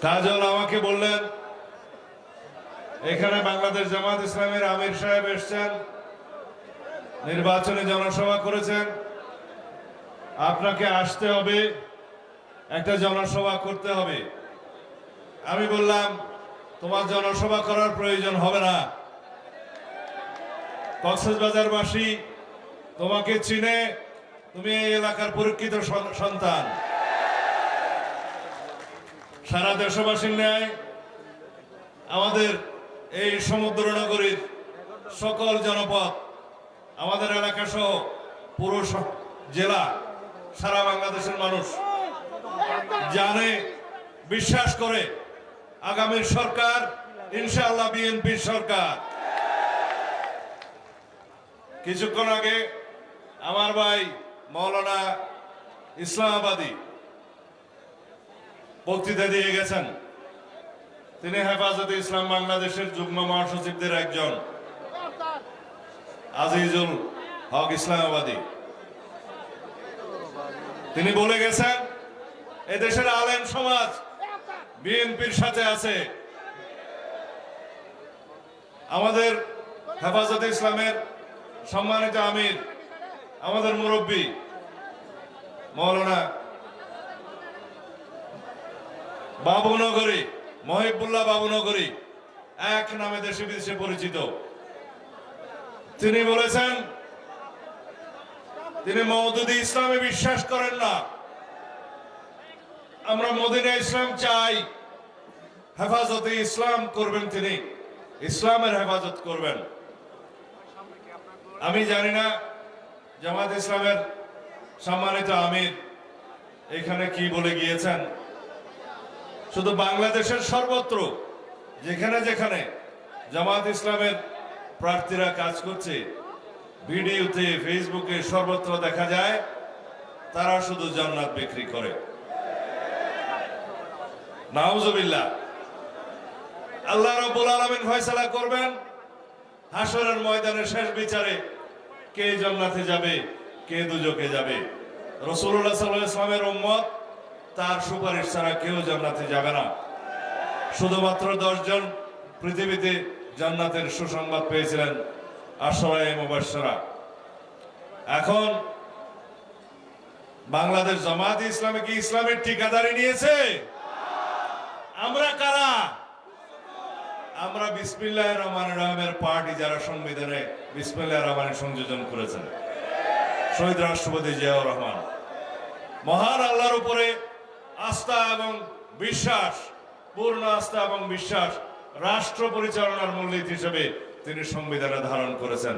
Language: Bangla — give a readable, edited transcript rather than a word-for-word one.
কাজল আমাকে বললেন এখানে বাংলাদেশ জামাত ইসলামের আমির সাহেব এসেছেন, নির্বাচনী জনসভা করেছেন, আপনাকে আসতে হবে, একটা জনসভা করতে হবে। আমি বললাম তোমার জনসভা করার প্রয়োজন হবে না, কক্সবাজারবাসী তোমাকে চিনে, তুমি এই এলাকার পরীক্ষিত সন্তান। সারা দেশবাসীর ন্যায় আমাদের এই সমুদ্রনগরীর সকল জনপদ, আমাদের এলাকা সহ পুরো জেলা, সারা বাংলাদেশের মানুষ জানে, বিশ্বাস করে আগামীর সরকার ইনশাআল্লাহ বিএনপির সরকার। কিছুক্ষণ আগে আমার ভাই মাওলানা ইসলামাবাদী বক্তৃতা দিয়ে গেছেন। তিনি হেফাজতে ইসলাম বাংলাদেশের যুগ্ম মহাসচিবদের একজন, আজিজুল হক ইসলামাবাদী। তিনি বলে গেছেন এদেশের আলেম সমাজ বিএনপির সাথে আছে। আমাদের হেফাজতে ইসলামের সম্মানিত আমির, আমাদের মুরব্বী মাওলানা বাবুনগরী, মহিবুল্লাহ বাবুনগরী, এক নামে দেশে বিদেশে পরিচিত, তিনি বলেছেন তিনি মওদুদি ইসলামে বিশ্বাস করেন না। আমরা মদিনা ইসলাম চাই, হেফাজতে ইসলাম করবেন, তিনি ইসলামের হেফাজত করবেন। আমি জানি না জামাত ইসলামের সম্মানিত আমির এখানে কি বলে গিয়েছেন। শুধু বাংলাদেশের সর্বত্র যেখানে যেখানে জামাত ইসলামের প্রার্থীরা কাজ করছে, ভিডিওতে, ফেসবুকে সর্বত্র দেখা যায় তারা শুধু জান্নাত বিক্রি করে। নাউজুবিল্লাহ। আল্লাহ রাব্বুল আলামিন ফয়সালা করবেন হাসরের ময়দানের শেষ বিচারে, কে জান্নাতে যাবে, কে দুজকে যাবে। রাসূলুল্লাহ সাল্লাল্লাহু আলাইহি ওয়াসাল্লামের উম্মত, তার সুপারিশ ছাড়া কেউ জান্নাতে যাবে না। শুধুমাত্র 10 জন পৃথিবীতে জান্নাতের সুসংবাদ পেয়েছিলেন, আশরায়ে মুবাশশারা। এখন বাংলাদেশ জামাত ইসলামে কি ইসলামের ঠিকাদারি নিয়েছে? আমরা কারা? আমরা বিসমিল্লাহির রহমানির রহিমের পার্টি, যারা সংবিধানে বিসমিল্লাহির রহমানের সংযোজন করেছেন। শহীদ রাষ্ট্রপতি জিয়াউর রহমান মহান আল্লাহর উপরে আস্থা এবং বিশ্বাস, পূর্ণ আস্থা এবং বিশ্বাস রাষ্ট্র পরিচালনার মূলনীতি হিসেবে তিনি সংবিধানে ধারণ করেছেন।